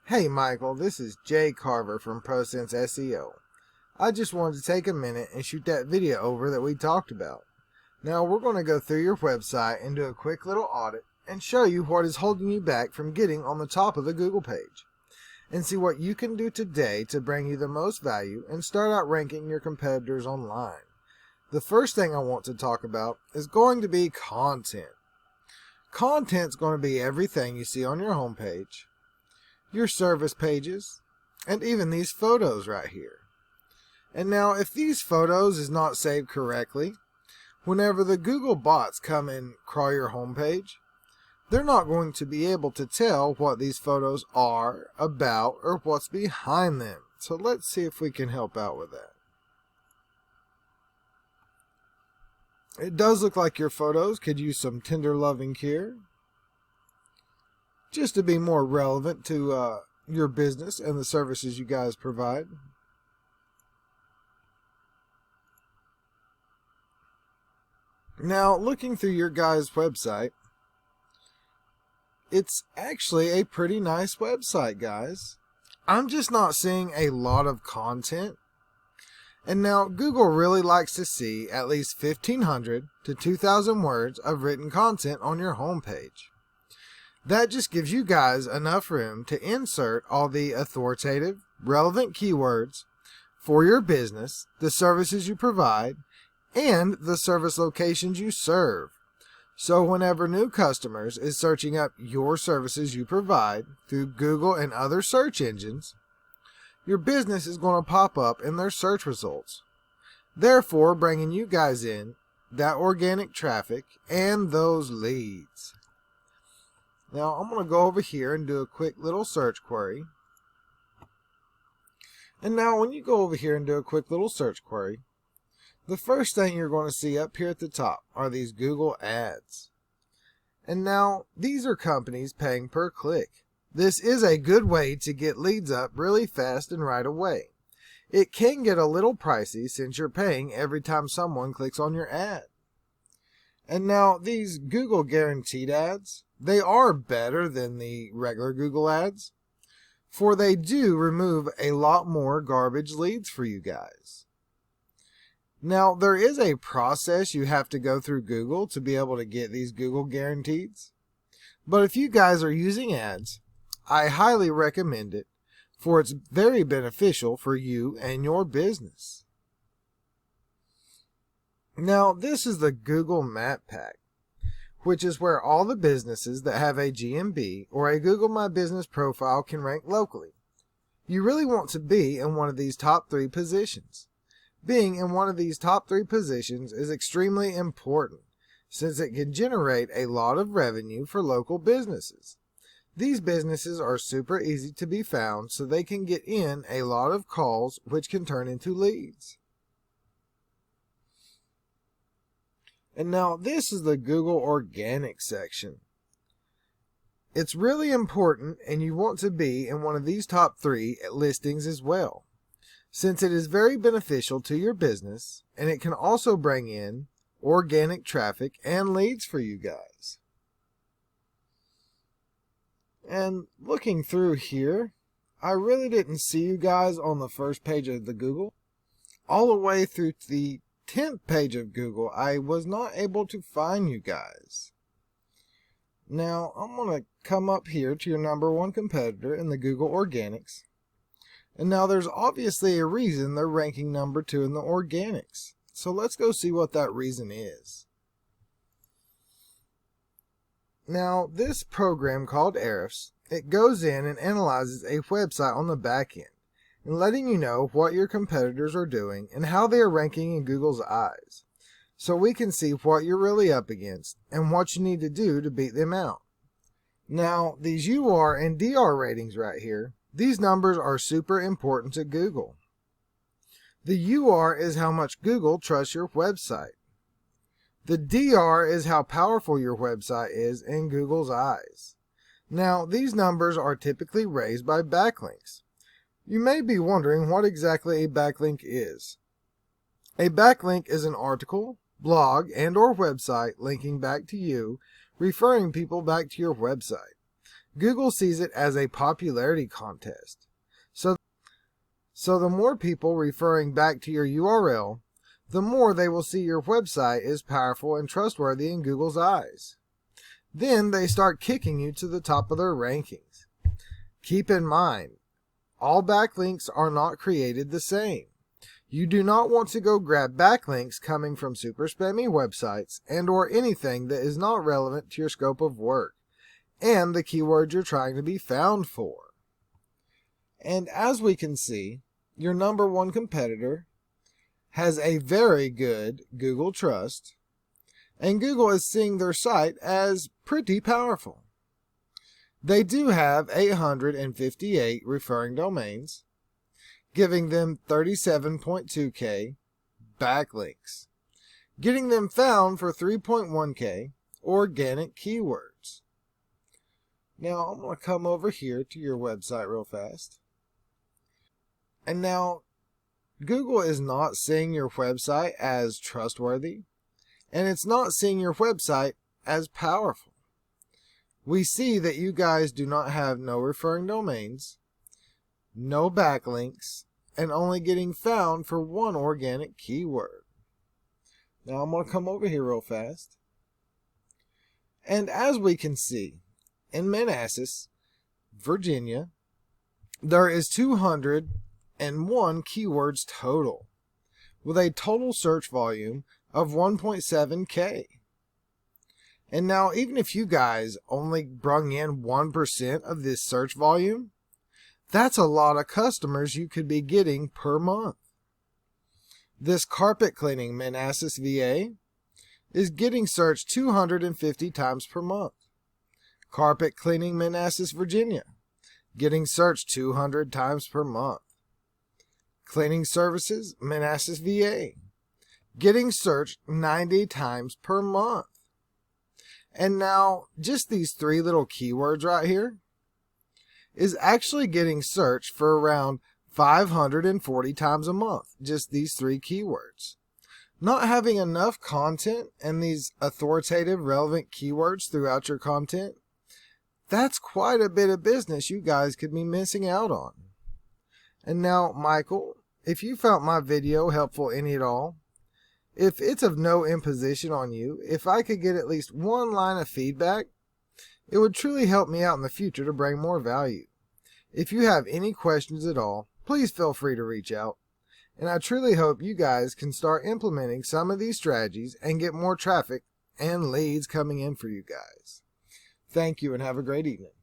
Hey Michael, this is Jay Carver from ProSense SEO. I just wanted to take a minute and shoot that video over that we talked about. Now we're going to go through your website and do a quick little audit and show you what is holding you back from getting on the top of the Google page, and see what you can do today to bring you the most value and start out ranking your competitors online. The first thing I want to talk about is going to be content. Content's going to be everything you see on your homepage, your service pages, and even these photos right here. And now if these photos is not saved correctly, whenever the Google bots come and crawl your homepage, they're not going to be able to tell what these photos are about or what's behind them. So let's see if we can help out with that. It does look like your photos could use some tender loving care, just to be more relevant to your business and the services you guys provide. Now, looking through your guys' website, it's actually a pretty nice website, guys. I'm just not seeing a lot of content. And now, Google really likes to see at least 1,500 to 2,000 words of written content on your homepage. That just gives you guys enough room to insert all the authoritative, relevant keywords for your business, the services you provide, and the service locations you serve. So whenever new customers is searching up your services you provide through Google and other search engines, your business is going to pop up in their search results, therefore bringing you guys in that organic traffic and those leads. Now I'm going to go over here and do a quick little search query. And now when you go over here and do a quick little search query, the first thing you're going to see up here at the top are these Google ads. And now these are companies paying per click. This is a good way to get leads up really fast and right away. It can get a little pricey since you're paying every time someone clicks on your ad. And now these Google guaranteed ads, they are better than the regular Google ads, for they do remove a lot more garbage leads for you guys. Now, there is a process you have to go through Google to be able to get these Google guarantees. But if you guys are using ads, I highly recommend it, for it's very beneficial for you and your business. Now, this is the Google Map Pack, which is where all the businesses that have a GMB or a Google My Business profile can rank locally. You really want to be in one of these top 3 positions. Being in one of these top 3 positions is extremely important, since it can generate a lot of revenue for local businesses. These businesses are super easy to be found, so they can get in a lot of calls which can turn into leads. And now this is the Google Organic section. It's really important, and you want to be in one of these top 3 listings as well, since it is very beneficial to your business, and it can also bring in organic traffic and leads for you guys. And looking through here, I really didn't see you guys on the first page of the Google. All the way through the 10th page of Google, I was not able to find you guys. Now, I'm going to come up here to your number 1 competitor in the Google Organics. And now there's obviously a reason they're ranking number 2 in the Organics. So let's go see what that reason is. Now, this program called Ahrefs, it goes in and analyzes a website on the back end, and letting you know what your competitors are doing and how they are ranking in Google's eyes, so we can see what you're really up against and what you need to do to beat them out. Now, these UR and DR ratings right here, these numbers are super important to Google. The UR is how much Google trusts your website. The DR is how powerful your website is in Google's eyes. Now, these numbers are typically raised by backlinks. You may be wondering what exactly a backlink is. A backlink is an article, blog, and/or website linking back to you, referring people back to your website. Google sees it as a popularity contest. So the more people referring back to your URL, the more they will see your website is powerful and trustworthy in Google's eyes. Then they start kicking you to the top of their rankings. Keep in mind, all backlinks are not created the same. You do not want to go grab backlinks coming from super spammy websites and or anything that is not relevant to your scope of work and the keyword you're trying to be found for. And as we can see, your number one competitor has a very good Google trust, and Google is seeing their site as pretty powerful. They do have 858 referring domains, giving them 37.2K backlinks, getting them found for 3.1K organic keywords. Now I'm going to come over here to your website real fast. And now Google is not seeing your website as trustworthy, and it's not seeing your website as powerful. We see that you guys do not have no referring domains, no backlinks, and only getting found for one organic keyword. Now I'm going to come over here real fast. And as we can see, in Manassas, Virginia, there is 201 keywords total, with a total search volume of 1.7K. And now, even if you guys only brung in 1% of this search volume, that's a lot of customers you could be getting per month. This carpet cleaning Manassas, VA, is getting searched 250 times per month. Carpet cleaning Manassas, Virginia, getting searched 200 times per month. Cleaning services Manassas, VA, getting searched 90 times per month. And now, just these three little keywords right here is actually getting searched for around 540 times a month. Just these three keywords. Not having enough content and these authoritative, relevant keywords throughout your content, that's quite a bit of business you guys could be missing out on. And now, Michael, if you found my video helpful any at all, if it's of no imposition on you, if I could get at least one line of feedback, it would truly help me out in the future to bring more value. If you have any questions at all, please feel free to reach out. And I truly hope you guys can start implementing some of these strategies and get more traffic and leads coming in for you guys. Thank you and have a great evening.